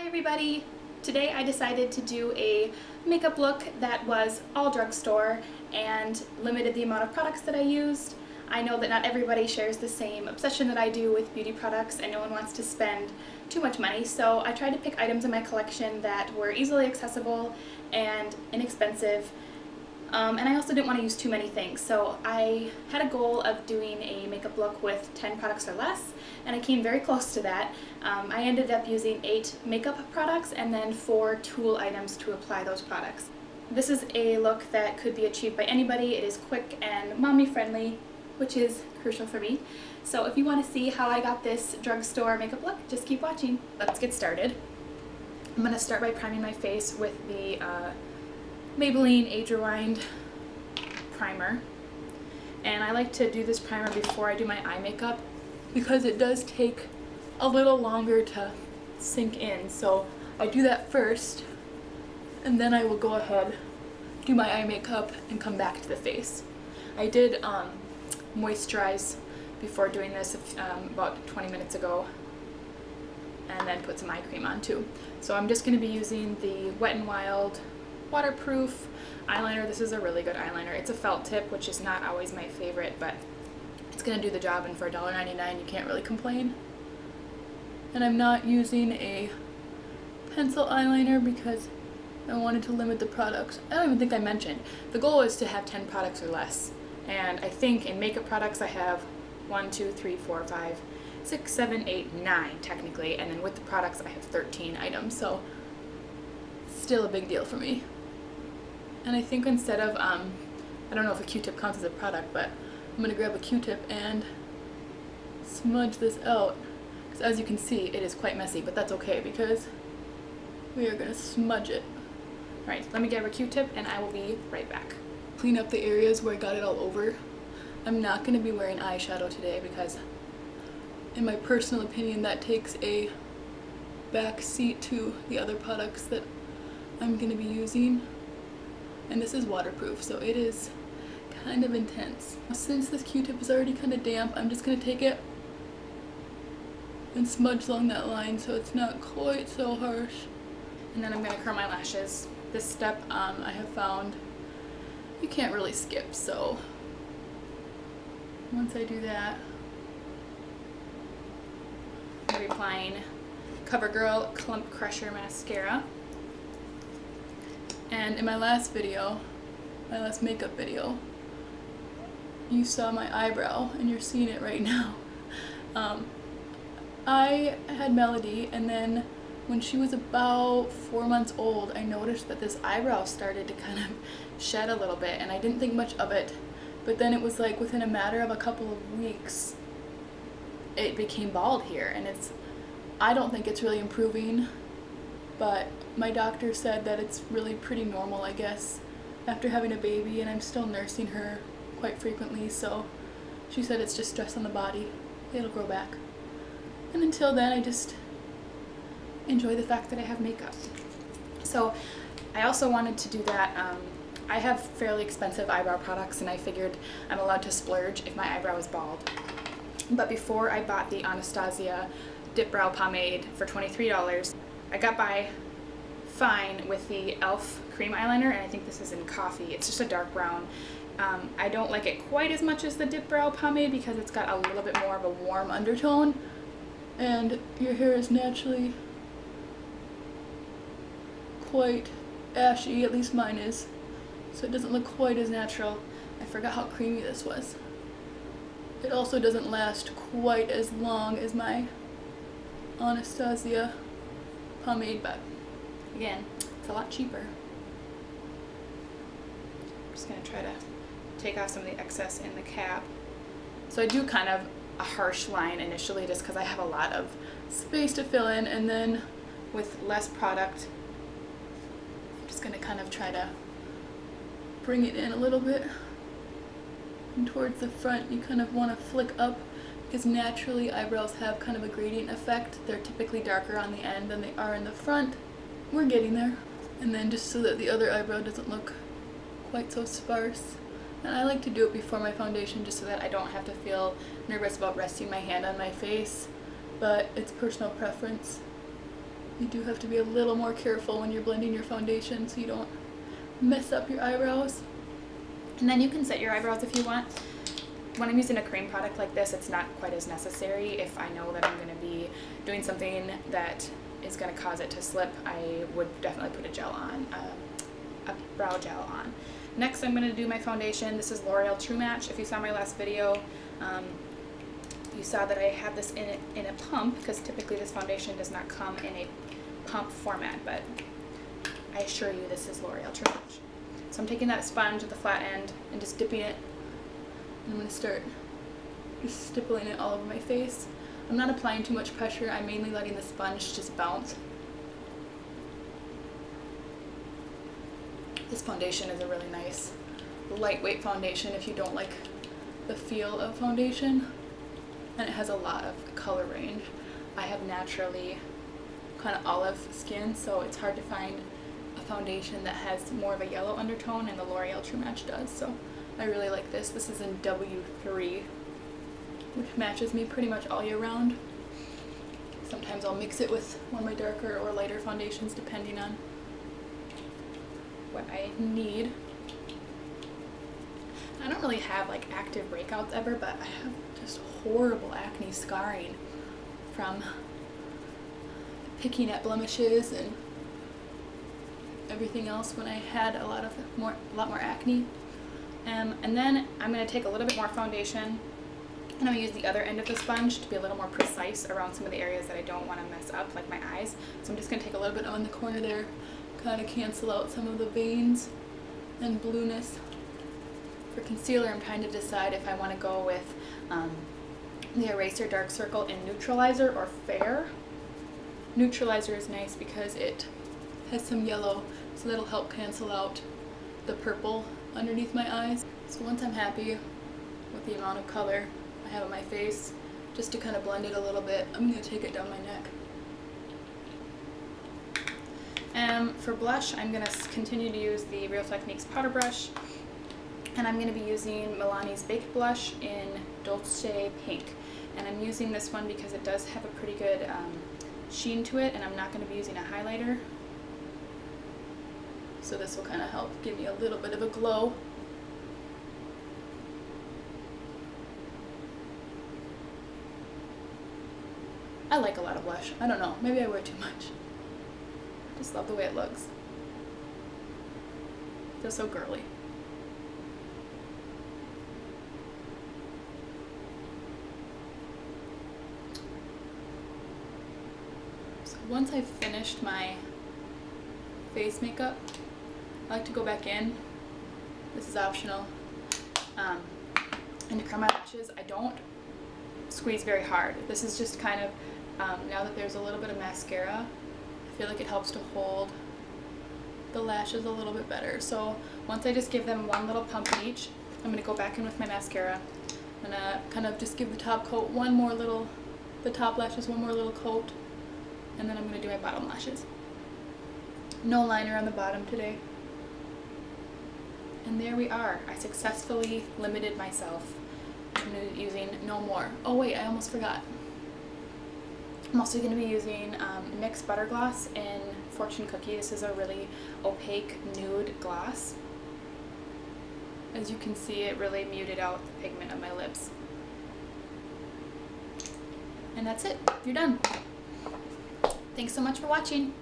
everybody! Today I decided to do a makeup look that was all drugstore and limited the amount of products that I used. I know that not everybody shares the same obsession that I do with beauty products and no one wants to spend too much money, so I tried to pick items in my collection that were easily accessible and inexpensive. And I also didn't want to use too many things, so I had a goal of doing a makeup look with 10 products or less, and I came very close to that. I ended up using 8 makeup products and then 4 tool items to apply those products. This is a look that could be achieved by anybody. It is quick and mommy friendly, which is crucial for me. So if you want to see how I got this drugstore makeup look, just keep watching. Let's get started. I'm going to start by priming my face with the Maybelline Age Rewind primer, and I like to do this primer before I do my eye makeup because it does take a little longer to sink in, so I do that first and then I will go ahead, do my eye makeup, and come back to the face. I did moisturize before doing this about 20 minutes ago, and then put some eye cream on too. So I'm just going to be using the Wet n Wild waterproof eyeliner. This is a really good eyeliner. It's a felt tip, which is not always my favorite, but it's gonna do the job, and for $1.99 you can't really complain. And I'm not using a pencil eyeliner because I wanted to limit the products. I don't even think I mentioned the goal is to have 10 products or less, and I think in makeup products I have 1, 2, 3, 4, 5, 6, 7, 8, 9 technically, and then with the products I have 13 items, so still a big deal for me. And I think instead of, I don't know if a Q-tip counts as a product, but I'm going to grab a Q-tip and smudge this out. Because as you can see, it is quite messy, but that's okay because we are going to smudge it. Alright, let me grab a Q-tip and I will be right back. Clean up the areas where I got it all over. I'm not going to be wearing eyeshadow today because, in my personal opinion, that takes a back seat to the other products that I'm going to be using. And this is waterproof, so it is kind of intense. Since this Q-tip is already kind of damp, I'm just going to take it and smudge along that line so it's not quite so harsh. And then I'm going to curl my lashes. This step I have found you can't really skip, so once I do that, I'm going to be applying CoverGirl Clump Crusher mascara. And in my last video, my last makeup video, you saw my eyebrow, and you're seeing it right now. I had Melody, and then when she was about 4 months old, I noticed that this eyebrow started to kind of shed a little bit, and I didn't think much of it, but then it was like within a matter of a couple of weeks, it became bald here, and I don't think it's really improving, but my doctor said that it's really pretty normal, I guess, after having a baby, and I'm still nursing her quite frequently, so she said it's just stress on the body. It'll grow back. And until then, I just enjoy the fact that I have makeup. So I also wanted to do that. I have fairly expensive eyebrow products, and I figured I'm allowed to splurge if my eyebrow is bald. But before I bought the Anastasia Dip Brow Pomade for $23, I got by fine with the e.l.f. cream eyeliner, and I think this is in coffee. It's just a dark brown. I don't like it quite as much as the Dip Brow Pomade because it's got a little bit more of a warm undertone, and your hair is naturally quite ashy, at least mine is, so it doesn't look quite as natural. I forgot how creamy this was. It also doesn't last quite as long as my Anastasia pomade, but again, it's a lot cheaper. I'm just going to try to take off some of the excess in the cap. So I do kind of a harsh line initially just because I have a lot of space to fill in, and then with less product, I'm just going to kind of try to bring it in a little bit. And towards the front, you kind of want to flick up because naturally eyebrows have kind of a gradient effect. They're typically darker on the end than they are in the front. We're getting there. And then just so that the other eyebrow doesn't look quite so sparse. And I like to do it before my foundation just so that I don't have to feel nervous about resting my hand on my face, but it's personal preference. You do have to be a little more careful when you're blending your foundation so you don't mess up your eyebrows. And then you can set your eyebrows if you want. When I'm using a cream product like this, it's not quite as necessary. If I know that I'm going to be doing something that is going to cause it to slip, I would definitely put a gel on, a brow gel on. Next, I'm going to do my foundation. This is L'Oreal True Match. If you saw my last video, you saw that I have this in a pump, because typically this foundation does not come in a pump format, but I assure you this is L'Oreal True Match. So I'm taking that sponge at the flat end and just dipping it. And I'm going to start just stippling it all over my face. I'm not applying too much pressure. I'm mainly letting the sponge just bounce. This foundation is a really nice lightweight foundation if you don't like the feel of foundation. And it has a lot of color range. I have naturally kind of olive skin, so it's hard to find a foundation that has more of a yellow undertone, and the L'Oreal True Match does. So I really like this. This is in W3, which matches me pretty much all year round. Sometimes I'll mix it with one of my darker or lighter foundations depending on what I need. I don't really have like active breakouts ever, but I have just horrible acne scarring from picking at blemishes and everything else when I had a lot more acne. And then I'm going to take a little bit more foundation, and I'm going to use the other end of the sponge to be a little more precise around some of the areas that I don't want to mess up, like my eyes. So I'm just going to take a little bit on the corner there, kind of cancel out some of the veins and blueness. For concealer, I'm trying to decide if I want to go with the Eraser Dark Circle in Neutralizer or Fair. Neutralizer is nice because it has some yellow, so that'll help cancel out the purple underneath my eyes. So once I'm happy with the amount of color I have on my face, just to kind of blend it a little bit, I'm going to take it down my neck. For blush, I'm going to continue to use the Real Techniques powder brush, and I'm going to be using Milani's Baked Blush in Dolce Pink. And I'm using this one because it does have a pretty good sheen to it, and I'm not going to be using a highlighter. So this will kind of help give me a little bit of a glow. I like a lot of blush. I don't know, maybe I wear too much. I just love the way it looks. It feels so girly. So once I've finished my face makeup, I like to go back in. This is optional. And to curl my lashes, I don't squeeze very hard. This is just kind of, now that there's a little bit of mascara, I feel like it helps to hold the lashes a little bit better. So once I just give them one little pump each, I'm going to go back in with my mascara. I'm going to kind of just give the top coat the top lashes one more little coat, and then I'm going to do my bottom lashes. No liner on the bottom today. And there we are. I successfully limited myself to using no more. Oh wait, I almost forgot. I'm also going to be using NYX Butter Gloss in Fortune Cookie. This is a really opaque nude gloss. As you can see, it really muted out the pigment of my lips. And that's it. You're done. Thanks so much for watching.